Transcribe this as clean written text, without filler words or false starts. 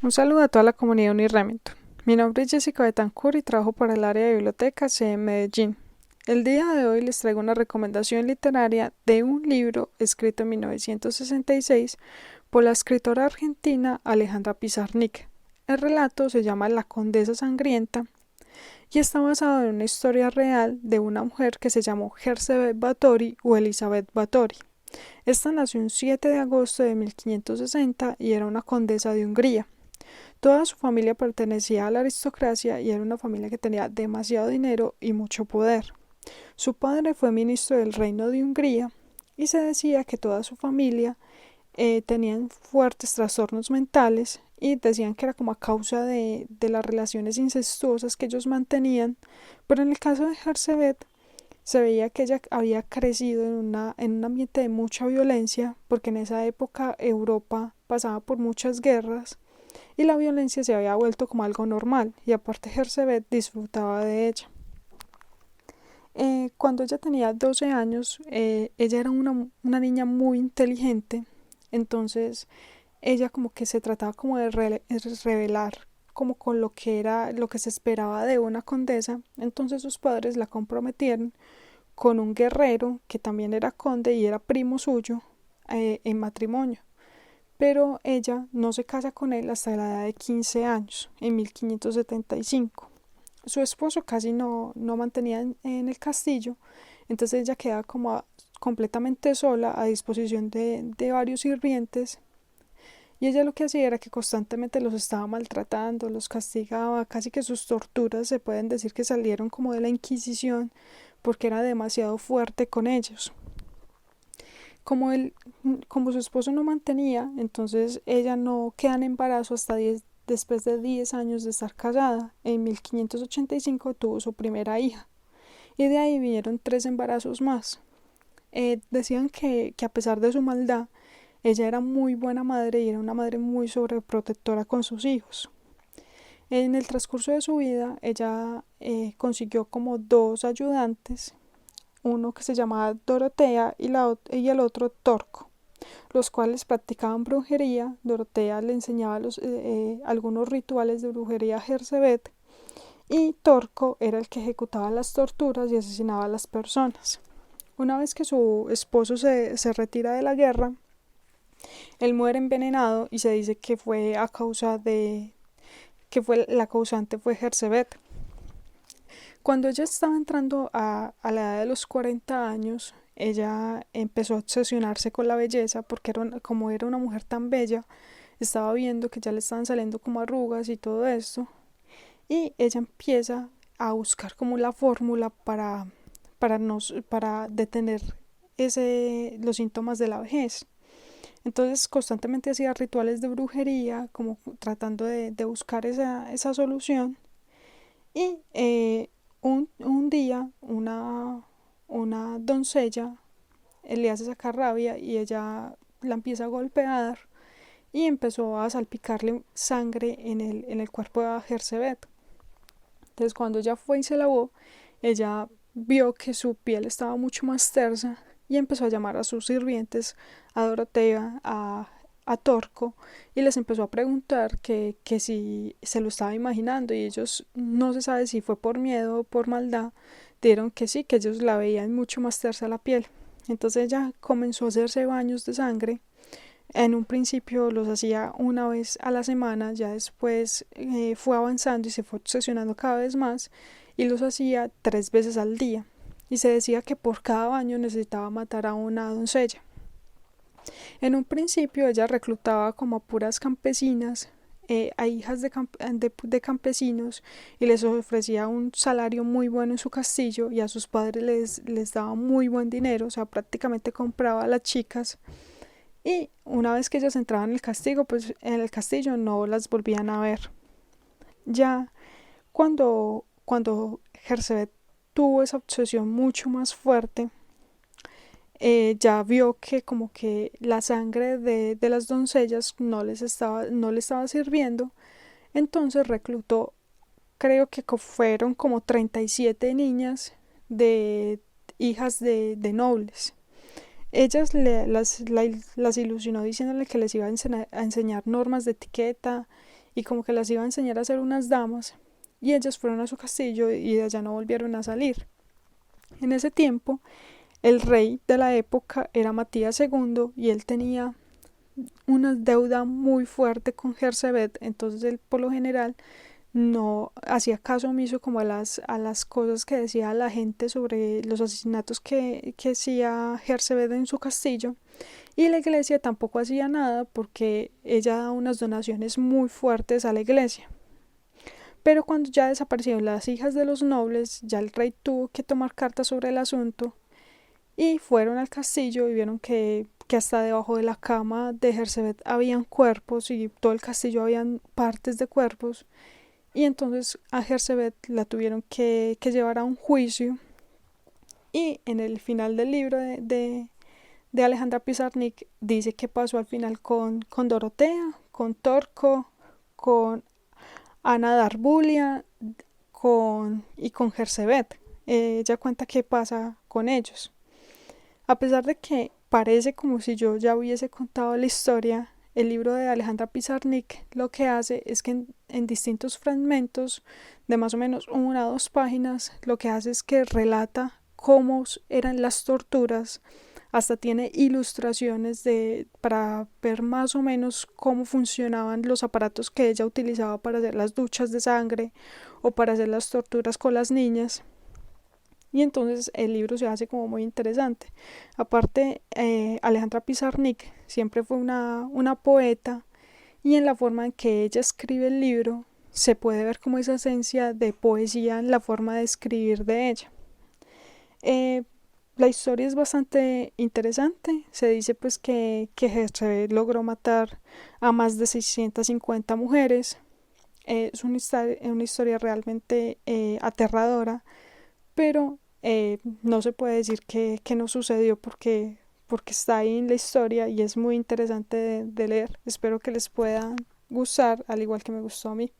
Un saludo a toda la comunidad Uniremington. Mi nombre es Jessica Betancourt y trabajo para el área de bibliotecas en Medellín. El día de hoy les traigo una recomendación literaria de un libro escrito en 1966 por la escritora argentina Alejandra Pizarnik. El relato se llama La Condesa Sangrienta y está basado en una historia real de una mujer que se llamó Herzebet Báthory o Elizabeth Báthory. Esta nació un 7 de agosto de 1560 y era una condesa de Hungría. Toda su familia pertenecía a la aristocracia y era una familia que tenía demasiado dinero y mucho poder. Su padre fue ministro del Reino de Hungría y se decía que toda su familia tenían fuertes trastornos mentales y decían que era como a causa de las relaciones incestuosas que ellos mantenían, pero en el caso de Herzebet se veía que ella había crecido en un ambiente de mucha violencia, porque en esa época Europa pasaba por muchas guerras y la violencia se había vuelto como algo normal, y aparte Herzebet disfrutaba de ella. Cuando ella tenía 12 años, ella era una niña muy inteligente, entonces ella como que se trataba como de revelar como con lo que era lo que se esperaba de una condesa, entonces sus padres la comprometieron con un guerrero que también era conde y era primo suyo en matrimonio, pero ella no se casa con él hasta la edad de 15 años, en 1575. Su esposo casi no mantenía en el castillo, entonces ella quedaba como completamente sola a disposición de varios sirvientes, y ella lo que hacía era que constantemente los estaba maltratando, los castigaba, casi que sus torturas se pueden decir que salieron como de la Inquisición porque era demasiado fuerte con ellos. Como, él, como su esposo no mantenía, entonces ella no queda en embarazo hasta después de 10 años de estar casada. En 1585 tuvo su primera hija y de ahí vinieron 3 embarazos más. Decían que a pesar de su maldad, ella era muy buena madre y era una madre muy sobreprotectora con sus hijos. En el transcurso de su vida, ella consiguió como 2 ayudantes, uno que se llamaba Dorotea y el otro Torco, los cuales practicaban brujería. Dorotea le enseñaba algunos rituales de brujería a Herzebet y Torco era el que ejecutaba las torturas y asesinaba a las personas. Una vez que su esposo se retira de la guerra, él muere envenenado y se dice que fue a causa de que fue la causante fue Herzebet. Cuando ella estaba entrando a la edad de los 40 años, ella empezó a obsesionarse con la belleza porque como era una mujer tan bella, estaba viendo que ya le estaban saliendo como arrugas y todo esto, y ella empieza a buscar como la fórmula para detener los síntomas de la vejez. Entonces constantemente hacía rituales de brujería, como tratando de buscar esa solución. Y un día una doncella le hace sacar rabia y ella la empieza a golpear y empezó a salpicarle sangre en el cuerpo de Jersebet. Entonces cuando ella fue y se lavó, ella vio que su piel estaba mucho más tersa y empezó a llamar a sus sirvientes, a Dorotea, a Torco, y les empezó a preguntar que si se lo estaba imaginando, y ellos no se sabe si fue por miedo o por maldad, dieron que sí, que ellos la veían mucho más tersa la piel. Entonces ella comenzó a hacerse baños de sangre. En un principio los hacía una vez a la semana, ya después fue avanzando y se fue obsesionando cada vez más y los hacía 3 veces al día. Y se decía que por cada baño necesitaba matar a una doncella. En un principio ella reclutaba como a puras campesinas, a hijas de campesinos, y les ofrecía un salario muy bueno en su castillo, y a sus padres les daba muy buen dinero, o sea, prácticamente compraba a las chicas, y una vez que ellas entraban pues en el castillo no las volvían a ver. Ya cuando Jersebet tuvo esa obsesión mucho más fuerte, ya vio que como que la sangre de las doncellas no le estaba sirviendo, entonces reclutó, creo que fueron como 37 niñas de hijas de nobles. Ellas las ilusionó diciéndole que les iba a enseñar normas de etiqueta y como que las iba a enseñar a ser unas damas, y ellas fueron a su castillo y de allá no volvieron a salir. En ese tiempo, el rey de la época era Matías II y él tenía una deuda muy fuerte con Jersebet, entonces él por lo general no hacía caso omiso como a las cosas que decía la gente sobre los asesinatos que hacía Jersebet en su castillo, y la iglesia tampoco hacía nada porque ella daba unas donaciones muy fuertes a la iglesia. Pero cuando ya desaparecieron las hijas de los nobles, ya el rey tuvo que tomar cartas sobre el asunto y fueron al castillo y vieron que hasta debajo de la cama de Jersebet habían cuerpos y todo el castillo habían partes de cuerpos, y entonces a Jersebet la tuvieron que llevar a un juicio, y en el final del libro de Alejandra Pizarnik dice qué pasó al final con Dorotea, con Torco, con Ana Darbulia y con Jersebet. Ella cuenta qué pasa con ellos. A pesar de que parece como si yo ya hubiese contado la historia, el libro de Alejandra Pizarnik lo que hace es que en distintos fragmentos de más o menos 1 o 2 páginas, lo que hace es que relata cómo eran las torturas, hasta tiene ilustraciones para ver más o menos cómo funcionaban los aparatos que ella utilizaba para hacer las duchas de sangre o para hacer las torturas con las niñas. Y entonces el libro se hace como muy interesante. Aparte, Alejandra Pizarnik siempre fue una poeta, y en la forma en que ella escribe el libro se puede ver como esa esencia de poesía en la forma de escribir de ella. Eh, la historia es bastante interesante. Se dice pues que Jersey logró matar a más de 650 mujeres. Es una historia realmente aterradora, pero no se puede decir que no sucedió porque está ahí en la historia y es muy interesante de leer. Espero que les pueda gustar, al igual que me gustó a mí.